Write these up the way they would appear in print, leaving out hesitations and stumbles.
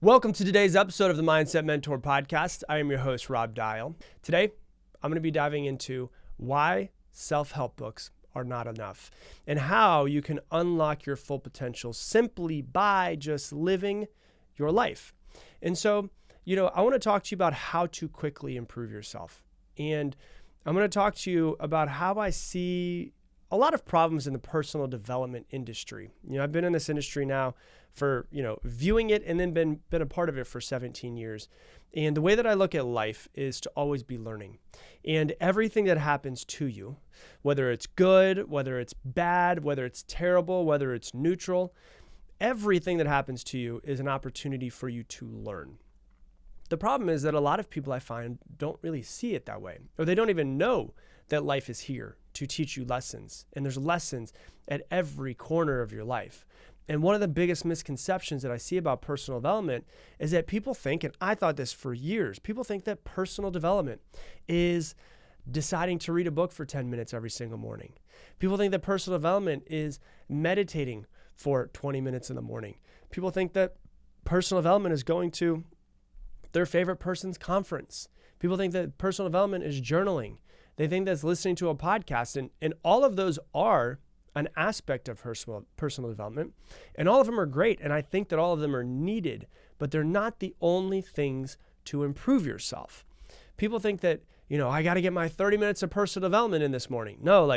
Welcome to today's episode of the Mindset Mentor Podcast. I am your host, Rob Dial. Today, I'm going to be diving into why self-help books are not enough and how you can unlock your full potential simply by just living your life. And so, I want to talk to you about how to quickly improve yourself. And I'm going to talk to you about how I see a lot of problems in the personal development industry. I've been in this industry now for, viewing it and then been a part of it for 17 years. And the way that I look at life is to always be learning. And everything that happens to you, whether it's good, whether it's bad, whether it's terrible, whether it's neutral, everything that happens to you is an opportunity for you to learn. The problem is that a lot of people I find don't really see it that way, or they don't even know that life is here to teach you lessons. And there's lessons at every corner of your life. And one of the biggest misconceptions that I see about personal development is that people think, and I thought this for years, people think that personal development is deciding to read a book for 10 minutes every single morning. People think that personal development is meditating for 20 minutes in the morning. People think that personal development is going to their favorite person's conference. People think that personal development is journaling. They think that's listening to a podcast. And all of those are an aspect of personal development. And all of them are great. And I think that all of them are needed, but they're not the only things to improve yourself. People think that, I got to get my 30 minutes of personal development in this morning. No,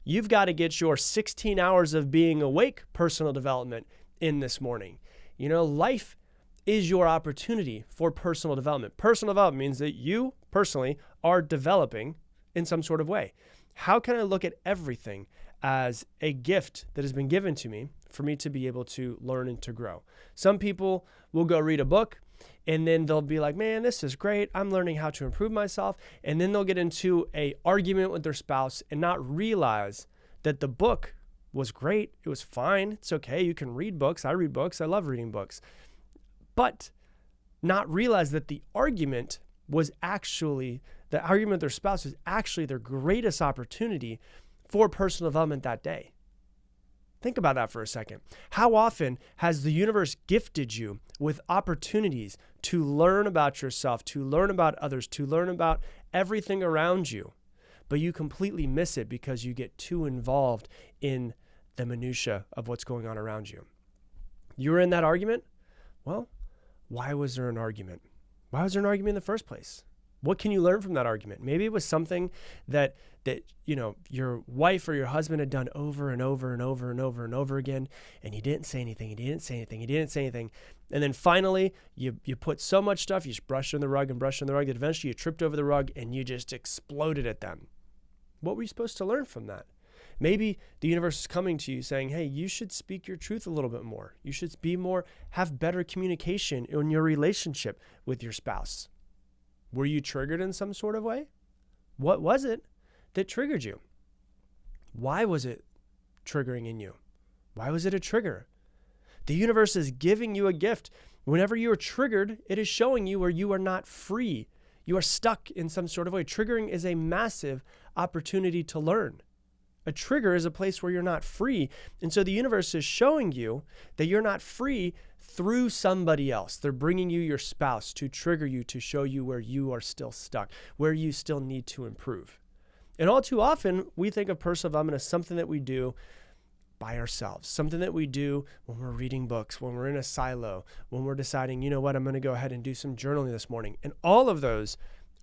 you've got to get your 16 hours of being awake personal development in this morning. Life is your opportunity for personal development. Personal development means that you personally are developing in some sort of way. How can I look at everything as a gift that has been given to me for me to be able to learn and to grow? Some people will go read a book and then they'll be like, man, this is great. I'm learning how to improve myself. And then they'll get into an argument with their spouse and not realize that the book was great. It was fine. It's okay. You can read books. I read books. I love reading books. But not realize that the argument with their spouse was actually their greatest opportunity for personal development that day. Think about that for a second. How often has the universe gifted you with opportunities to learn about yourself, to learn about others, to learn about everything around you, but you completely miss it because you get too involved in the minutia of what's going on around you? You were in that argument? Well, why was there an argument? Why was there an argument in the first place? What can you learn from that argument? Maybe it was something that your wife or your husband had done over and over and over and over and over again, and you didn't say anything, you didn't say anything, you didn't say anything. And then finally, you put so much stuff, you just brushed on the rug and brushed on the rug, that eventually you tripped over the rug and you just exploded at them. What were you supposed to learn from that? Maybe the universe is coming to you saying, hey, you should speak your truth a little bit more. You should have better communication in your relationship with your spouse. Were you triggered in some sort of way? What was it that triggered you? Why was it triggering in you? Why was it a trigger? The universe is giving you a gift. Whenever you are triggered, it is showing you where you are not free. You are stuck in some sort of way. Triggering is a massive opportunity to learn. A trigger is a place where you're not free. And so the universe is showing you that you're not free through somebody else. They're bringing you your spouse to trigger you, to show you where you are still stuck, where you still need to improve. And all too often, we think of personal development as something that we do by ourselves, something that we do when we're reading books, when we're in a silo, when we're deciding, I'm going to go ahead and do some journaling this morning. And all of those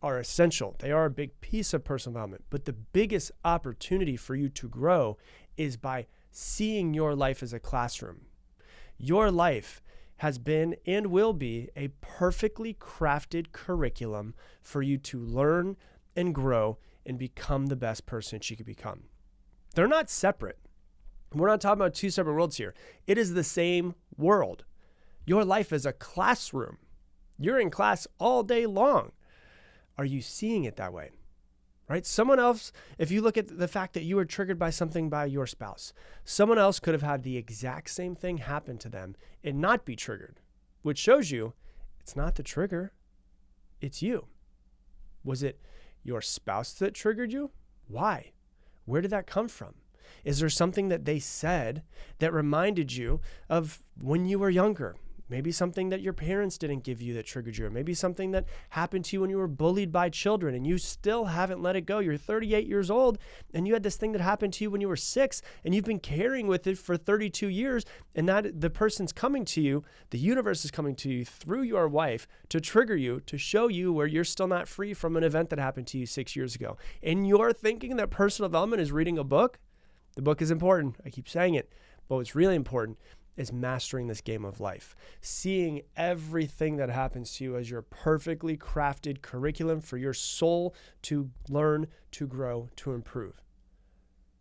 are essential. They are a big piece of personal development. But the biggest opportunity for you to grow is by seeing your life as a classroom. Your life has been and will be a perfectly crafted curriculum for you to learn and grow and become the best person that you could become. They're not separate. We're not talking about two separate worlds here. It is the same world. Your life is a classroom. You're in class all day long. Are you seeing it that way? Right? Someone else, if you look at the fact that you were triggered by something by your spouse, someone else could have had the exact same thing happen to them and not be triggered, which shows you it's not the trigger, it's you. Was it your spouse that triggered you? Why? Where did that come from? Is there something that they said that reminded you of when you were younger? Maybe something that your parents didn't give you that triggered you. Or maybe something that happened to you when you were bullied by children and you still haven't let it go. You're 38 years old and you had this thing that happened to you when you were 6 and you've been carrying with it for 32 years. And that the person's coming to you, the universe is coming to you through your wife to trigger you, to show you where you're still not free from an event that happened to you 6 years ago. And you're thinking that personal development is reading a book. The book is important. I keep saying it. But what's really important is mastering this game of life, seeing everything that happens to you as your perfectly crafted curriculum for your soul to learn, to grow, to improve.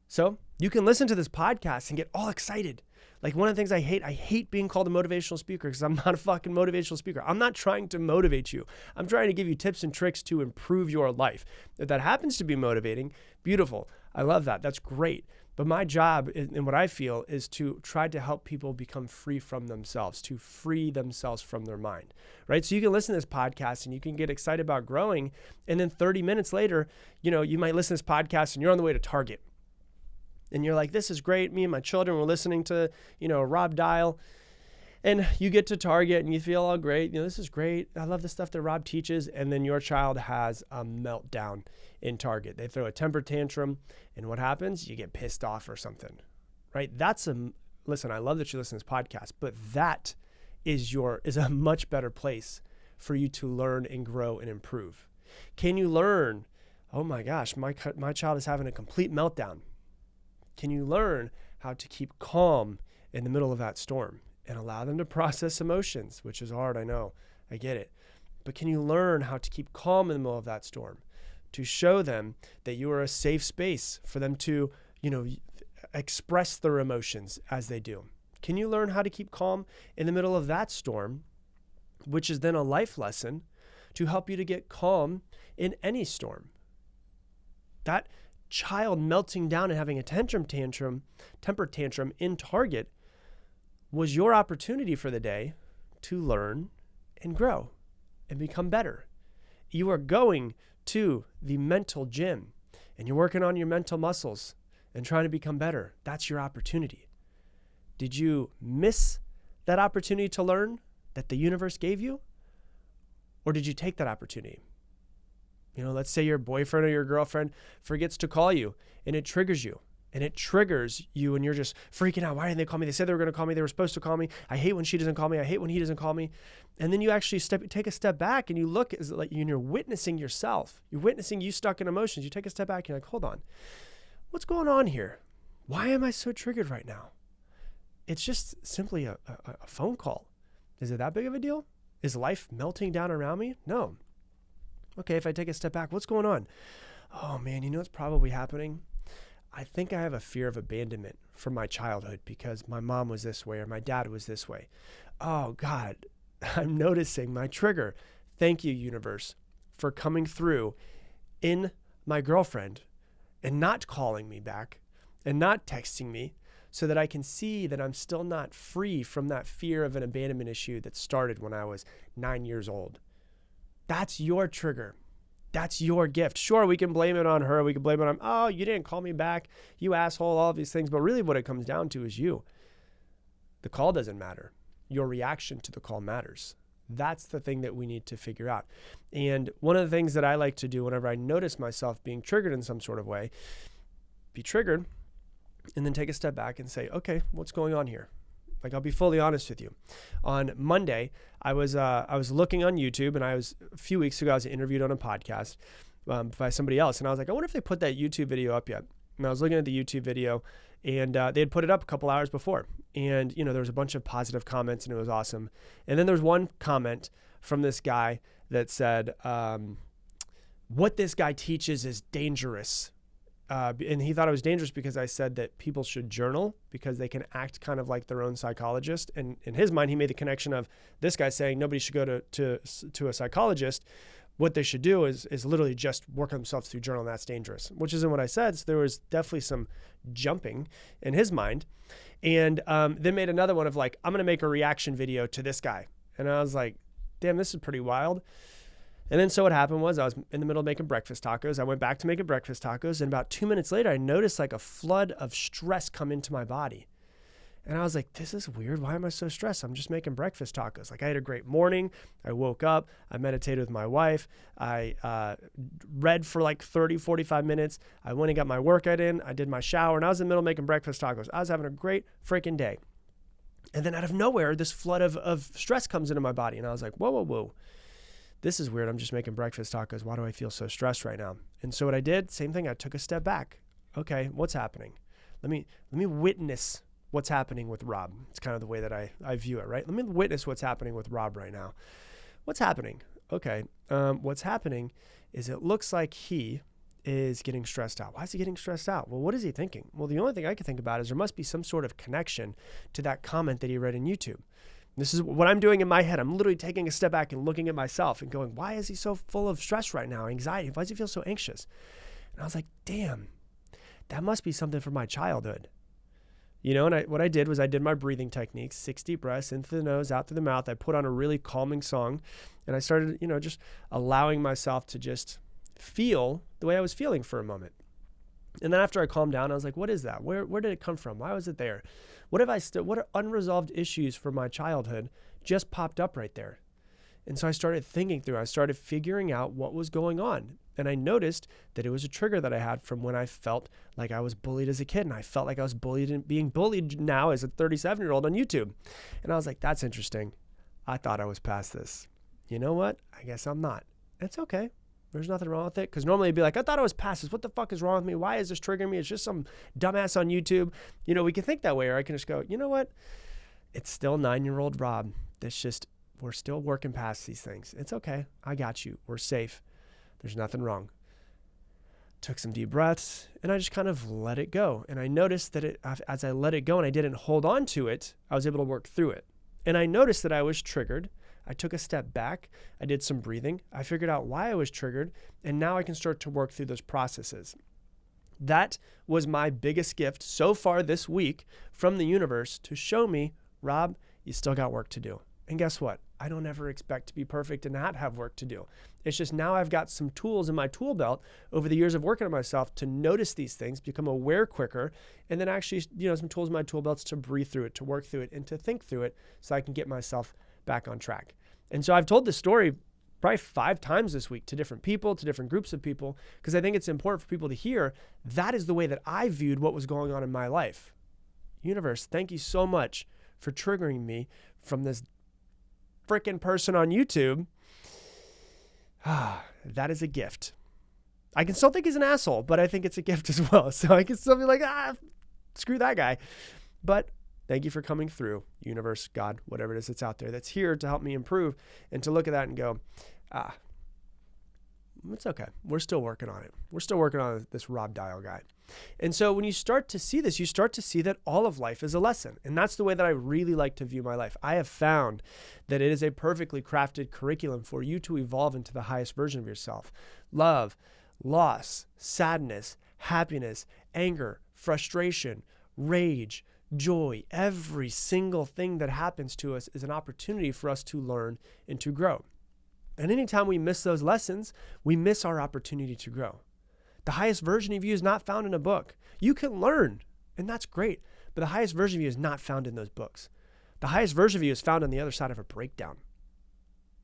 So you can listen to this podcast and get all excited. Like one of the things I hate being called a motivational speaker because I'm not a fucking motivational speaker. I'm not trying to motivate you. I'm trying to give you tips and tricks to improve your life. If that happens to be motivating, beautiful. I love that. That's great. But my job and what I feel is to try to help people become free from themselves, to free themselves from their mind, right? So you can listen to this podcast and you can get excited about growing. And then 30 minutes later, you might listen to this podcast and you're on the way to Target. And you're like, this is great. Me and my children were listening to, Rob Dial. And you get to Target and you feel all great. This is great. I love the stuff that Rob teaches. And then your child has a meltdown in Target. They throw a temper tantrum. And what happens? You get pissed off or something, right? Listen, I love that you listen to this podcast, but that is a much better place for you to learn and grow and improve. Can you learn, oh my gosh, my child is having a complete meltdown. Can you learn how to keep calm in the middle of that storm and allow them to process emotions, which is hard, I know, I get it. But can you learn how to keep calm in the middle of that storm, to show them that you are a safe space for them to, express their emotions as they do? Can you learn how to keep calm in the middle of that storm, which is then a life lesson to help you to get calm in any storm? That child melting down and having a temper tantrum in Target was your opportunity for the day to learn and grow and become better. You are going to the mental gym and you're working on your mental muscles and trying to become better. That's your opportunity. Did you miss that opportunity to learn that the universe gave you? Or did you take that opportunity? Let's say your boyfriend or your girlfriend forgets to call you and it triggers you. And it triggers you and you're just freaking out. Why didn't they call me? They said they were going to call me. They were supposed to call me. I hate when she doesn't call me. I hate when he doesn't call me. And then you actually take a step back and you look, and you're witnessing yourself. You're witnessing you stuck in emotions. You take a step back and you're like, hold on. What's going on here? Why am I so triggered right now? It's just simply a phone call. Is it that big of a deal? Is life melting down around me? No. Okay, if I take a step back, what's going on? Oh man, what's probably happening? I think I have a fear of abandonment from my childhood because my mom was this way or my dad was this way. Oh God, I'm noticing my trigger. Thank you, universe, for coming through in my girlfriend and not calling me back and not texting me so that I can see that I'm still not free from that fear of an abandonment issue that started when I was 9 years old. That's your trigger. That's your gift. Sure, we can blame it on her. We can blame it on, oh, you didn't call me back, you asshole, all of these things. But really what it comes down to is you. The call doesn't matter. Your reaction to the call matters. That's the thing that we need to figure out. And one of the things that I like to do whenever I notice myself being triggered in some sort of way, be triggered and then take a step back and say, okay, what's going on here? Like, I'll be fully honest with you. On Monday, I was looking on YouTube, and a few weeks ago, I was interviewed on a podcast by somebody else. And I was like, I wonder if they put that YouTube video up yet. And I was looking at the YouTube video, and they had put it up a couple hours before. And, there was a bunch of positive comments, and it was awesome. And then there was one comment from this guy that said, what this guy teaches is dangerous. And he thought it was dangerous because I said that people should journal because they can act kind of like their own psychologist. And in his mind, he made the connection of this guy saying nobody should go to a psychologist. What they should do is literally just work on themselves through journal, and that's dangerous, which isn't what I said. So there was definitely some jumping in his mind. And then made another one of like, I'm going to make a reaction video to this guy. And I was like, damn, this is pretty wild. And then so what happened was I was in the middle of making breakfast tacos. I went back to making breakfast tacos. And about 2 minutes later, I noticed like a flood of stress come into my body. And I was like, this is weird. Why am I so stressed? I'm just making breakfast tacos. Like I had a great morning. I woke up, I meditated with my wife. I read for like 30, 45 minutes. I went and got my workout in. I did my shower and I was in the middle of making breakfast tacos. I was having a great freaking day. And then out of nowhere, this flood of stress comes into my body. And I was like, whoa. This is weird. I'm just making breakfast tacos. Why do I feel so stressed right now? And so what I did, same thing. I took a step back. Okay, what's happening? Let me witness what's happening with Rob. It's kind of the way that I view it, right? Let me witness what's happening with Rob right now. What's happening? Okay, what's happening is it looks like he is getting stressed out. Why is he getting stressed out? Well, what is he thinking? Well, the only thing I can think about is there must be some sort of connection to that comment that he read in YouTube. This is what I'm doing in my head. I'm literally taking a step back and looking at myself and going, why is he so full of stress right now? Anxiety. Why does he feel so anxious? And I was like, damn, that must be something from my childhood. You know, and what I did was I did my breathing techniques, 6 deep breaths, in through the nose, out through the mouth. I put on a really calming song and I started, just allowing myself to just feel the way I was feeling for a moment. And then after I calmed down, I was like, what is that? Where did it come from? Why was it there? What are unresolved issues from my childhood just popped up right there? And so I started thinking through, I started figuring out what was going on. And I noticed that it was a trigger that I had from when I felt like I was bullied as a kid. And I felt like I was bullied and being bullied now as a 37-year-old on YouTube. And I was like, that's interesting. I thought I was past this. You know what? I guess I'm not. It's okay. There's nothing wrong with it. Because normally I'd be like, I thought I was past this. What the fuck is wrong with me? Why is this triggering me? It's just some dumbass on YouTube. We can think that way. Or I can just go, you know what? It's still 9-year-old Rob. We're still working past these things. It's okay. I got you. We're safe. There's nothing wrong. Took some deep breaths and I just kind of let it go. And I noticed that as I let it go and I didn't hold on to it, I was able to work through it. And I noticed that I was triggered. I took a step back. I did some breathing. I figured out why I was triggered. And now I can start to work through those processes. That was my biggest gift so far this week from the universe to show me, Rob, you still got work to do. And guess what? I don't ever expect to be perfect and not have work to do. It's just now I've got some tools in my tool belt over the years of working on myself to notice these things, become aware quicker, and then actually, some tools in my tool belts to breathe through it, to work through it, and to think through it so I can get myself back on track. And so I've told this story probably 5 times this week to different people, to different groups of people, because I think it's important for people to hear that is the way that I viewed what was going on in my life. Universe, thank you so much for triggering me from this freaking person on YouTube. That is a gift. I can still think he's an asshole, but I think it's a gift as well. So I can still be like, screw that guy. But thank you for coming through, universe, God, whatever it is that's out there that's here to help me improve and to look at that and go, it's okay. We're still working on it. We're still working on this Rob Dial guy. And so when you start to see this, you start to see that all of life is a lesson. And that's the way that I really like to view my life. I have found that it is a perfectly crafted curriculum for you to evolve into the highest version of yourself. Love, loss, sadness, happiness, anger, frustration, rage, joy, every single thing that happens to us is an opportunity for us to learn and to grow. And anytime we miss those lessons, we miss our opportunity to grow. The highest version of you is not found in a book. You can learn, and that's great, but the highest version of you is not found in those books. The highest version of you is found on the other side of a breakdown.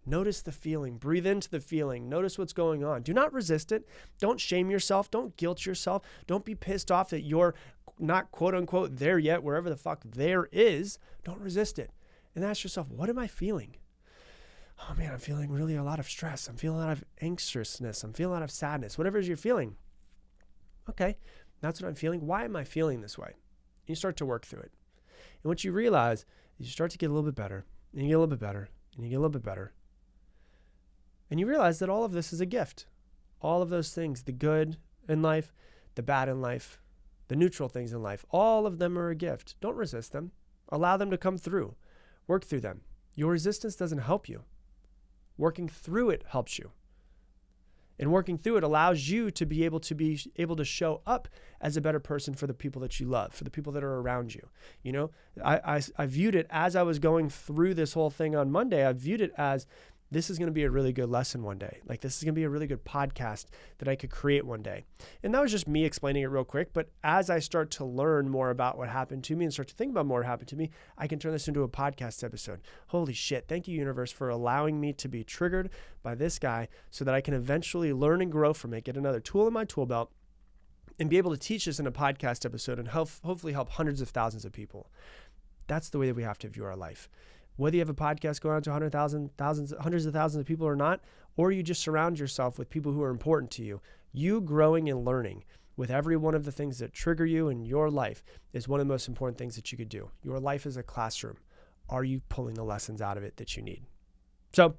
Notice the feeling. Breathe into the feeling. Notice what's going on. Do not resist it. Don't shame yourself. Don't guilt yourself. Don't be pissed off that you're not quote unquote there yet, wherever the fuck there is. Don't resist it. And ask yourself, what am I feeling? Oh man, I'm feeling really a lot of stress. I'm feeling a lot of anxiousness. I'm feeling a lot of sadness. Whatever it is you're feeling. Okay, that's what I'm feeling. Why am I feeling this way? And you start to work through it. And what you realize is you start to get a little bit better, and you get a little bit better, and you get a little bit better. And you realize that all of this is a gift. All of those things, the good in life, the bad in life, the neutral things in life, all of them are a gift. Don't resist them. Allow them to come through. Work through them. Your resistance doesn't help you. Working through it helps you. And working through it allows you to be able to show up as a better person for the people that you love, for the people that are around you. I viewed it as I was going through this whole thing on Monday. I viewed it as this is going to be a really good lesson one day. Like, this is going to be a really good podcast that I could create one day. And that was just me explaining it real quick. But as I start to learn more about what happened to me and start to think about more what happened to me, I can turn this into a podcast episode. Holy shit. Thank you, universe, for allowing me to be triggered by this guy so that I can eventually learn and grow from it, get another tool in my tool belt, and be able to teach this in a podcast episode and hopefully help hundreds of thousands of people. That's the way that we have to view our life. Whether you have a podcast going on to 100,000, thousands, hundreds of thousands of people or not, or you just surround yourself with people who are important to you, you growing and learning with every one of the things that trigger you in your life is one of the most important things that you could do. Your life is a classroom. Are you pulling the lessons out of it that you need? So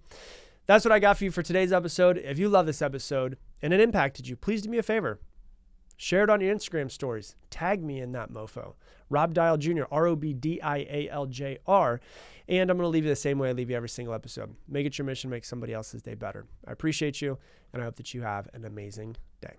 that's what I got for you for today's episode. If you love this episode and it impacted you, please do me a favor. Share it on your Instagram stories. Tag me in that mofo. Rob Dial Jr., ROBDIALJR. And I'm going to leave you the same way I leave you every single episode. Make it your mission to make somebody else's day better. I appreciate you, and I hope that you have an amazing day.